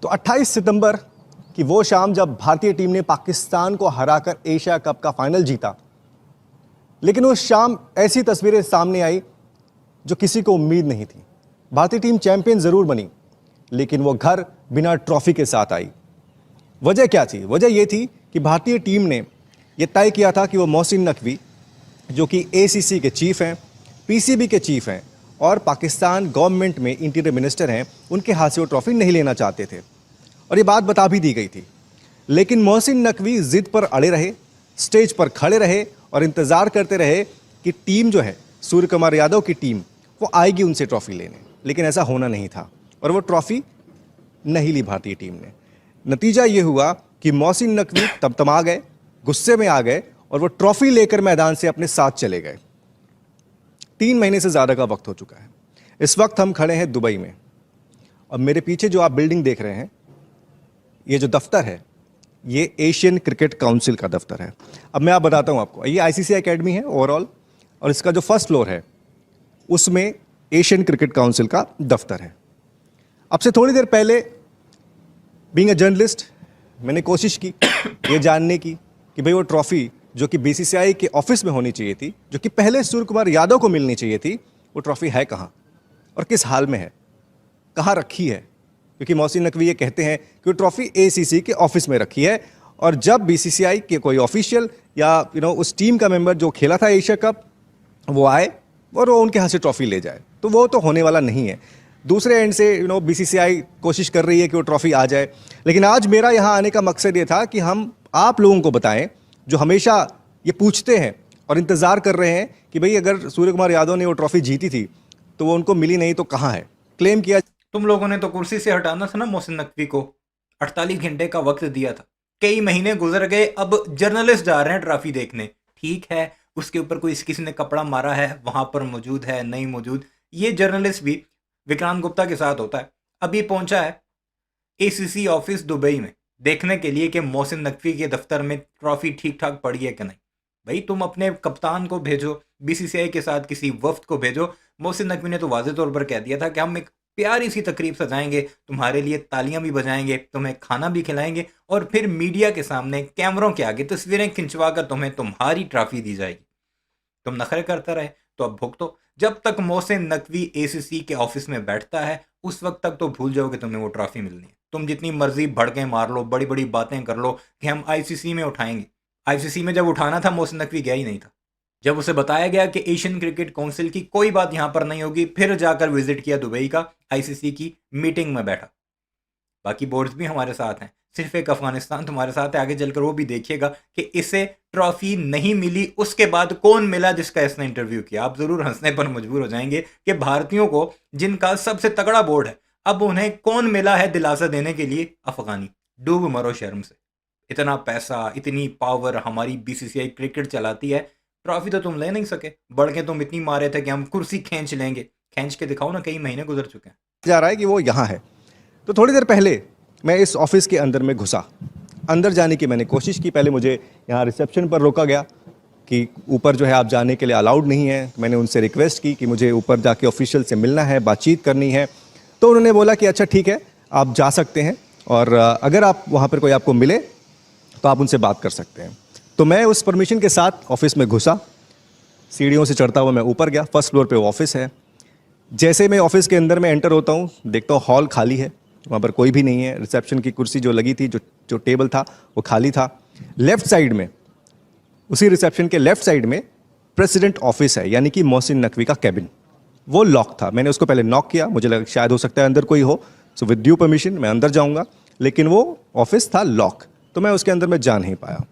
तो 28 सितंबर की वो शाम जब भारतीय टीम ने पाकिस्तान को हराकर एशिया कप का फाइनल जीता, लेकिन उस शाम ऐसी तस्वीरें सामने आई जो किसी को उम्मीद नहीं थी। भारतीय टीम चैंपियन जरूर बनी, लेकिन वो घर बिना ट्रॉफी के साथ आई। वजह क्या थी? वजह यह थी कि भारतीय टीम ने यह तय किया था कि वो मोहसिन नकवी, जो कि एसीसी के चीफ हैं, पीसीबी के चीफ हैं और पाकिस्तान गवर्नमेंट में इंटीरियर मिनिस्टर हैं, उनके हाथ से वो ट्रॉफी नहीं लेना चाहते थे और ये बात बता भी दी गई थी। लेकिन मोहसिन नकवी जिद पर अड़े रहे, स्टेज पर खड़े रहे और इंतजार करते रहे कि टीम जो है सूर्य कुमार यादव की टीम वो आएगी उनसे ट्रॉफी लेने। लेकिन ऐसा होना नहीं था और वो ट्रॉफी नहीं ली भारतीय टीम ने। नतीजा ये हुआ कि मोहसिन नकवी तमतमा गए, गुस्से में आ गए और वो ट्रॉफी लेकर मैदान से अपने साथ चले गए। 3 महीने से ज़्यादा का वक्त हो चुका है। इस वक्त हम खड़े हैं दुबई में और मेरे पीछे जो आप बिल्डिंग देख रहे हैं, ये जो दफ्तर है, ये एशियन क्रिकेट काउंसिल का दफ्तर है। अब मैं आप बताता हूँ आपको, ये आईसीसी एकेडमी है ओवरऑल और इसका जो फर्स्ट फ्लोर है उसमें एशियन क्रिकेट काउंसिल का दफ्तर है। अब से थोड़ी देर पहले बीइंग अ जर्नलिस्ट मैंने कोशिश की ये जानने की कि भाई वो ट्रॉफी जो कि बीसीसीआई के ऑफिस में होनी चाहिए थी, जो कि पहले सूर्य कुमार यादव को मिलनी चाहिए थी, वो ट्रॉफी है कहाँ और किस हाल में है, कहाँ रखी है? क्योंकि मोहसिन नकवी ये कहते हैं कि वो ट्रॉफी एसीसी के ऑफिस में रखी है और जब बीसीसीआई के कोई ऑफिशियल या उस टीम का मेंबर जो खेला था एशिया कप वो आए और वो उनके हाथ से ट्रॉफी ले जाए, तो वो तो होने वाला नहीं है। दूसरे एंड से बीसीसीआई कोशिश कर रही है कि वो ट्रॉफी आ जाए। लेकिन आज मेरा यहाँ आने का मकसद ये था कि हम आप लोगों को बताएं जो हमेशा ये पूछते हैं और इंतज़ार कर रहे हैं कि भाई अगर सूर्य कुमार यादव ने वो ट्रॉफी जीती थी तो वो उनको मिली नहीं तो कहाँ है। क्लेम किया तुम लोगों ने तो कुर्सी से हटाना था ना मोहसिन नकवी को, 48 घंटे का वक्त दिया था, कई महीने गुजर गए, अब जर्नलिस्ट जा रहे हैं ट्रॉफी देखने। ठीक है, उसके ऊपर कोई किसी ने कपड़ा मारा है, वहां पर मौजूद है नहीं मौजूद, ये जर्नलिस्ट भी विक्रांत गुप्ता के साथ होता है। अभी पहुंचा है एसीसी ऑफिस दुबई में देखने के लिए कि मोहसिन नकवी के दफ्तर में ट्रॉफी ठीक ठाक पड़ी है कि नहीं। भाई तुम अपने कप्तान को भेजो, बीसीसीआई के साथ किसी वफ्द को भेजो। मोहसिन नकवी ने तो वाज़ेह तौर पर कह दिया था कि हम एक प्यारी सी तकरीब सजाएंगे, तुम्हारे लिए तालियां भी बजाएंगे, तुम्हें खाना भी खिलाएंगे और फिर मीडिया के सामने कैमरों के आगे तस्वीरें खिंचवा कर तुम्हें तुम्हारी ट्रॉफी दी जाएगी। तुम नखरे करते रहे तो अब भुगतो। जब तक मोहसिन नकवी एसीसी के ऑफिस में बैठता है उस वक्त तक तो भूल जाओ कि तुम्हें वो ट्रॉफी मिलनी है। तुम जितनी मर्जी भड़के मार लो, बड़ी बड़ी बातें कर लो कि हम आईसीसी में उठाएंगे। आईसीसी में जब उठाना था मोहसिन नकवी गया ही नहीं था। जब उसे बताया गया कि एशियन क्रिकेट काउंसिल की कोई बात यहां पर नहीं होगी, फिर जाकर विजिट किया दुबई का, आईसीसी की मीटिंग में बैठा। बाकी बोर्ड्स भी हमारे साथ हैं, सिर्फ एक अफगानिस्तान तुम्हारे साथ है। आगे चलकर वो भी देखिएगा कि इसे ट्रॉफी नहीं मिली, उसके बाद कौन मिला जिसका इसने इंटरव्यू किया। आप जरूर हंसने पर मजबूर हो जाएंगे कि भारतीयों को जिनका सबसे तगड़ा बोर्ड है, अब उन्हें कौन मिला है दिलासा देने के लिए? अफगानी। डूब मरो शर्म से। इतना पैसा, इतनी पावर हमारी बीसीसीआई क्रिकेट चलाती है, ट्रॉफी तो तुम ले नहीं सके। बढ़ के तुम इतनी मारे थे कि हम कुर्सी खींच लेंगे। खींच के दिखाओ ना, कई महीने गुजर चुके हैं। जा रहा है कि वो यहाँ है। तो थोड़ी देर पहले मैं इस ऑफिस के अंदर में घुसा, अंदर जाने की मैंने कोशिश की। पहले मुझे यहाँ रिसेप्शन पर रोका गया कि ऊपर जो है आप जाने के लिए अलाउड नहीं है। मैंने उनसे रिक्वेस्ट की कि मुझे ऊपर जाके ऑफिशियल से मिलना है, बातचीत करनी है। तो उन्होंने बोला कि अच्छा ठीक है, आप जा सकते हैं और अगर आप वहाँ पर कोई आपको मिले तो आप उनसे बात कर सकते हैं। तो मैं उस परमिशन के साथ ऑफिस में घुसा, सीढ़ियों से चढ़ता हुआ मैं ऊपर गया। फर्स्ट फ्लोर पे वो ऑफिस है। जैसे मैं ऑफिस के अंदर में एंटर होता हूँ, देखता हूँ हॉल खाली है, वहाँ पर कोई भी नहीं है। रिसेप्शन की कुर्सी जो लगी थी, जो टेबल था वो खाली था। लेफ्ट साइड में, उसी रिसेप्शन के लेफ्ट साइड में प्रेसिडेंट ऑफिस है, यानी कि मोहसिन नकवी का कैबिन, वो लॉक था। मैंने उसको पहले नॉक किया, मुझे लगा शायद हो सकता है अंदर कोई हो, सो विद ड्यू परमिशन मैं अंदर जाऊँगा, लेकिन वो ऑफिस था लॉक, तो मैं उसके अंदर में जा नहीं पाया।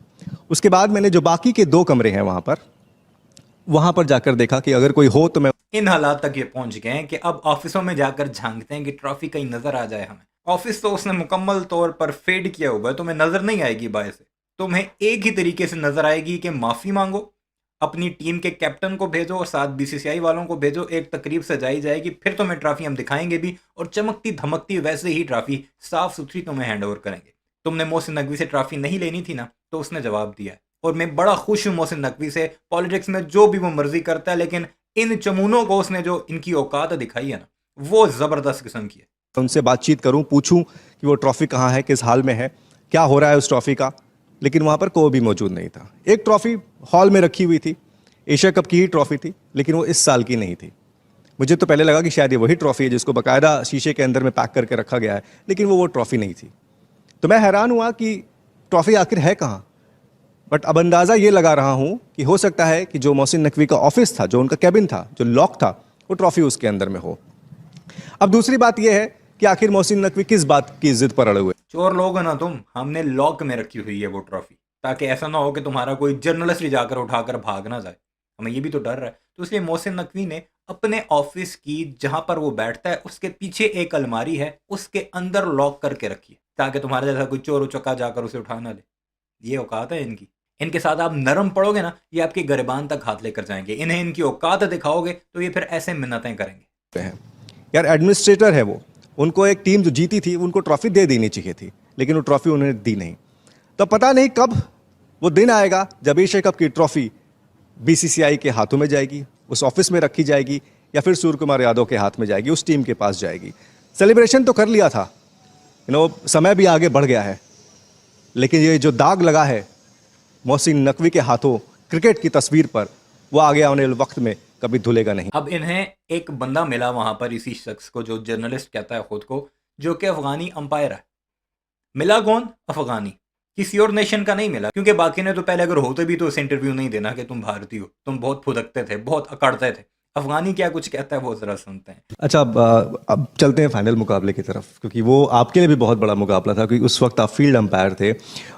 उसके बाद मैंने जो बाकी के 2 कमरे हैं वहाँ पर जाकर देखा कि अगर कोई हो तो मैं। इन हालात तक ये पहुंच गए हैं कि अब ऑफिसों में जाकर झांकते हैं कि ट्रॉफी कहीं नजर आ जाए हमें। ऑफिस तो उसने मुकम्मल तौर पर फेड किया हुआ है, तुम्हें नजर नहीं आएगी बाहर से। तुम्हें एक ही तरीके से नजर आएगी कि माफी मांगो, अपनी टीम के कैप्टन को भेजो और साथ बीसीसीआई वालों को भेजो, एक तकरीब सजाई जाएगी, फिर तुम्हें ट्रॉफी हम दिखाएंगे भी और चमकती धमकती वैसे ही ट्रॉफी साफ सुथरी तुम्हें हैंड ओवर करेंगे। तुमने मोहसिन नकवी से ट्रॉफी नहीं लेनी थी ना, तो उसने जवाब दिया है और मैं बड़ा खुश हूं मोहसिन नकवी से। पॉलिटिक्स में जो भी वो मर्जी करता है, लेकिन इन चमूनों को उसने जो इनकी औकात दिखाई है ना, वो जबरदस्त किस्म की है। उनसे बातचीत करूं, पूछूं कि वो ट्रॉफी कहाँ है, किस हाल में है, क्या हो रहा है उस ट्रॉफी का, लेकिन वहाँ पर कोई भी मौजूद नहीं था। एक ट्रॉफी हॉल में रखी हुई थी, एशिया कप की ही ट्रॉफी थी, लेकिन वो इस साल की नहीं थी। मुझे तो पहले लगा कि शायद ये वही ट्रॉफी है जिसको बाकायदा शीशे के अंदर में पैक करके रखा गया है, लेकिन वो ट्रॉफी नहीं थी। तो मैं हैरान हुआ कि ट्रॉफी आखिर है कहाँ। बट अब अंदाज़ा ये लगा रहा हूँ कि हो सकता है कि जो मोहसिन नकवी का ऑफिस था, जो उनका कैबिन था, जो लॉक था, वो ट्रॉफी उसके अंदर में हो। अब दूसरी बात यह है कि आखिर मोहसिन नकवी किस बात की जिद पर अड़े हुए। चोर लोग हो ना तुम, हमने लॉक में रखी हुई है वो ट्रॉफी, ताकि ऐसा ना हो कि तुम्हारा कोई जर्नलिस्ट ही जाकर उठाकर भाग ना जाए। हमें ये भी तो डर है। तो इसलिए मोहसिन नकवी ने अपने ऑफिस की, जहां पर वो बैठता है, उसके पीछे एक अलमारी है, उसके अंदर लॉक करके रखी है, ताकि तुम्हारा जैसा कोई चोर उचक्का जाकर उसे उठा ना ले। ये औकात है इनकी। इनके साथ आप नरम पड़ोगे ना, ये आपके गरिबान तक हाथ लेकर जाएंगे। इन्हें इनकी औकात दिखाओगे तो ये फिर ऐसे मिन्नतें करेंगे। हैं यार, एडमिनिस्ट्रेटर है वो, उनको एक टीम जो जीती थी उनको ट्रॉफी दे देनी चाहिए थी, लेकिन वो ट्रॉफी उन्होंने दी नहीं। तो पता नहीं कब वो दिन आएगा जब एशिया कप की ट्रॉफी बीसीसीआई के हाथों में जाएगी, उस ऑफिस में रखी जाएगी, या फिर सूर्य कुमार यादव के हाथ में जाएगी, उस टीम के पास जाएगी। सेलिब्रेशन तो कर लिया था, समय भी आगे बढ़ गया है, लेकिन ये जो दाग लगा है मोहसिन नकवी के हाथों क्रिकेट की तस्वीर पर, वो आगे आने वाले वक्त में कभी धुलेगा नहीं। अब इन्हें एक बंदा मिला वहां पर, इसी शख्स को जो जर्नलिस्ट कहता है खुद को, जो कि अफगानी अंपायर है। मिला कौन? अफगानी, किसी और नेशन का नहीं मिला, क्योंकि बाकी ने तो पहले अगर होते भी तो उसे इंटरव्यू नहीं देना कि तुम भारतीय हो, तुम बहुत फुदकते थे, बहुत अकड़ते थे। अफगानी क्या कुछ कहता है वो जरा सुनते हैं। अच्छा, अब चलते हैं फाइनल मुकाबले की तरफ, क्योंकि वो आपके लिए भी बहुत बड़ा मुकाबला था, क्योंकि उस वक्त आप फील्ड अंपायर थे।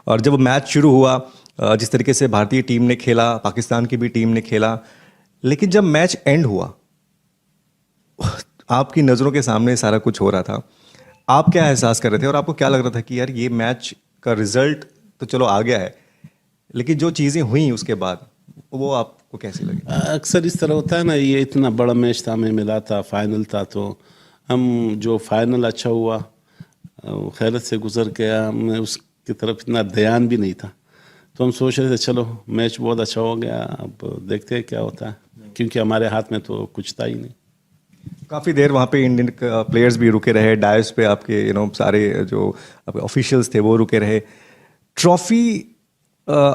और जब मैच शुरू हुआ, जिस तरीके से भारतीय टीम ने खेला, पाकिस्तान की भी टीम ने खेला, लेकिन जब मैच एंड हुआ, आपकी नज़रों के सामने सारा कुछ हो रहा था। आप क्या एहसास कर रहे थे और आपको क्या लग रहा था कि यार ये मैच का रिजल्ट तो चलो आ गया है, लेकिन जो चीज़ें हुई उसके बाद वो आपको कैसी लगी? अक्सर इस तरह होता है ना, ये इतना बड़ा मैच था, हमें मिला था, फाइनल था, तो हम जो फाइनल अच्छा हुआ, खैरत से गुजर गया, हमें उसकी तरफ इतना ध्यान भी नहीं था। तो हम सोच रहे थे चलो मैच बहुत अच्छा हो गया, अब देखते हैं क्या होता है, क्योंकि हमारे हाथ में तो कुछ था ही नहीं। काफ़ी देर वहाँ पे इंडियन प्लेयर्स भी रुके रहे, डायस पे आपके सारे जो आपके ऑफिशियल्स थे वो रुके रहे। ट्रॉफी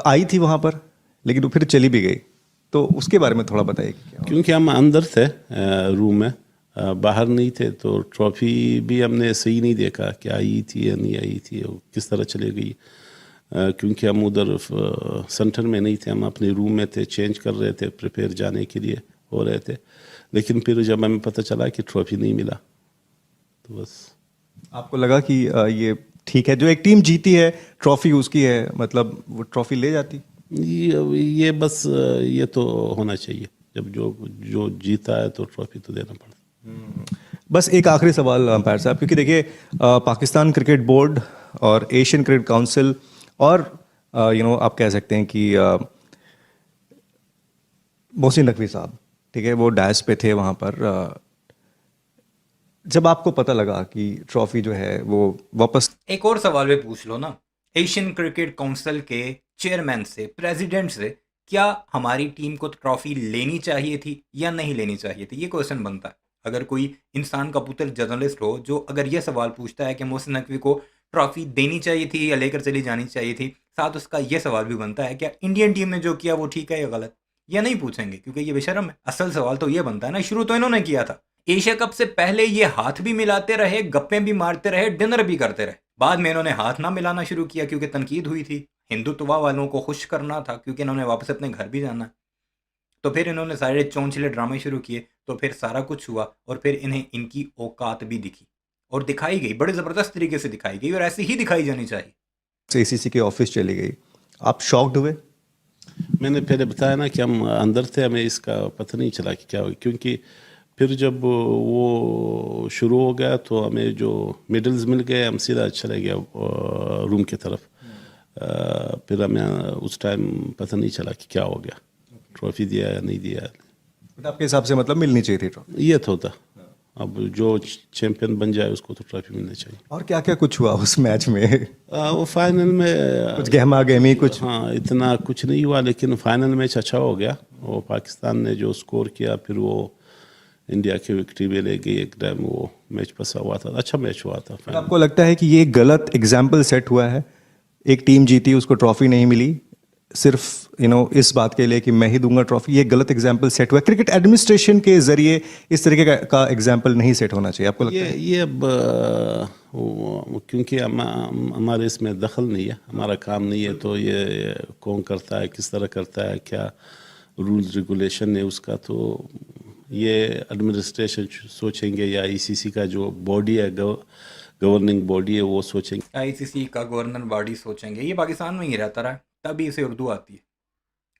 आई थी वहाँ पर, लेकिन वो फिर चली भी गई, तो उसके बारे में थोड़ा बताइए क्या? क्योंकि हम अंदर थे रूम में, बाहर नहीं थे, तो ट्रॉफी भी हमने सही नहीं देखा कि आई थी या नहीं आई थी, और किस तरह चली गई, क्योंकि हम उधर सेंटर में नहीं थे, हम अपने रूम में थे, चेंज कर रहे थे, प्रिपेयर जाने के लिए हो रहे थे। लेकिन फिर जब हमें पता चला कि ट्रॉफी नहीं मिला, तो बस आपको लगा कि ये ठीक है, जो एक टीम जीती है ट्रॉफी उसकी है, मतलब वो ट्रॉफी ले जाती? ये बस ये तो होना चाहिए, जब जो जीता है तो ट्रॉफी तो देना पड़ता। बस एक आखिरी सवाल अंपायर साहब, क्योंकि देखिए पाकिस्तान क्रिकेट बोर्ड और एशियन क्रिकेट काउंसिल और आप कह सकते हैं कि मोहसिन नकवी साहब, ठीक है, वो डायस पे थे वहाँ पर। जब आपको पता लगा कि ट्रॉफी जो है वो वापस, एक और सवाल भी पूछ लो ना, एशियन क्रिकेट काउंसिल के चेयरमैन से, प्रेसिडेंट से, क्या हमारी टीम को ट्रॉफी लेनी चाहिए थी या नहीं लेनी चाहिए थी? ये क्वेश्चन बनता है। अगर कोई इंसान का पुत्र जर्नलिस्ट हो जो अगर ये सवाल पूछता है कि मोहसिन नकवी को ट्रॉफी देनी चाहिए थी या लेकर चली जानी चाहिए थी, साथ उसका ये सवाल भी बनता है क्या इंडियन टीम ने जो किया वो ठीक है या गलत? ये नहीं पूछेंगे क्योंकि ये बेशर्म है। असल सवाल तो ये बनता है ना, शुरू तो इन्होंने किया था। एशिया कप से पहले ये हाथ भी मिलाते रहे, गप्पे भी मारते रहे, डिनर भी करते रहे। बाद में इन्होंने हाथ ना मिलाना शुरू किया क्योंकि तनकीद हुई थी, हिंदुत्व वालों को खुश करना था, क्योंकि इन्होंने वापस अपने घर भी जाना। तो फिर इन्होंने सारे चौंचले ड्रामे शुरू किए, तो फिर सारा कुछ हुआ, और फिर इन्हें इनकी औकात भी दिखी और दिखाई गई, बड़े ज़बरदस्त तरीके से दिखाई गई, और ऐसी ही दिखाई जानी चाहिए। एसीसी के ऑफिस चली गई, आप शॉक्ड हुए? मैंने पहले बताया ना कि हम अंदर थे, हमें इसका पता नहीं चला कि क्या हुआ, क्योंकि फिर जब वो शुरू हो गया तो हमें जो मेडल्स मिल गए, हम सीधा चले गया रूम की तरफ। फिर हमें उस टाइम पता नहीं चला कि क्या हो गया, ट्रॉफी दिया या नहीं दिया। तो आपके हिसाब से मतलब मिलनी चाहिए थी ट्रॉफी? ये तो था, अब जो चैंपियन बन जाए उसको तो ट्रॉफी मिलनी चाहिए। और क्या क्या कुछ हुआ उस मैच में? वो फाइनल में कुछ गहमा गहमी कुछ? हाँ, इतना कुछ नहीं हुआ, लेकिन फाइनल मैच अच्छा हो गया। वो पाकिस्तान ने जो स्कोर किया, फिर वो इंडिया की विक्ट्री भी ले गई। एक टाइम वो मैच फंसा हुआ था, अच्छा मैच हुआ था। पर आपको लगता है कि ये गलत एग्जाम्पल सेट हुआ है? एक टीम जीती, उसको ट्रॉफी नहीं मिली, सिर्फ इस बात के लिए कि मैं ही दूंगा ट्रॉफी, ये गलत एग्जाम्पल सेट हुआ है। क्रिकेट एडमिनिस्ट्रेशन के जरिए इस तरीके का एग्जाम्पल नहीं सेट होना चाहिए, आपको लगता है? ये अब क्योंकि हमारे इसमें दखल नहीं है, हमारा काम नहीं है, तो ये कौन करता है, किस तरह करता है, क्या रूल्स रेगुलेशन है उसका, तो ये एडमिनिस्ट्रेशन सोचेंगे या आईसीसी का जो बॉडी है, गवर्निंग बॉडी है, वो सोचेंगे। आईसीसी का गवर्नर बॉडी सोचेंगे। ये पाकिस्तान में ही रहता रहा है, तभी इसे उर्दू आती है,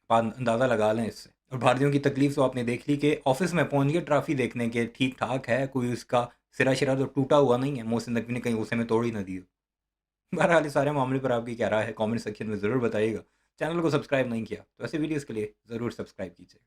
अंदाज़ा लगा लें इससे। और भारतीयों की तकलीफ तो आपने देख ली कि ऑफिस में पहुंच गए ट्रॉफी देखने के, ठीक ठाक है, कोई उसका सिरा शिरा तो टूटा हुआ नहीं है, मोहसिन नकवी ने कहीं उसे में तोड़ ही ना दिया। बहरहाल इस सारे मामले पर आपकी क्या राय है, कमेंट सेक्शन में ज़रूर बताइएगा। चैनल को सब्सक्राइब नहीं किया तो ऐसे वीडियोज़ के लिए ज़रूर सब्सक्राइब कीजिए।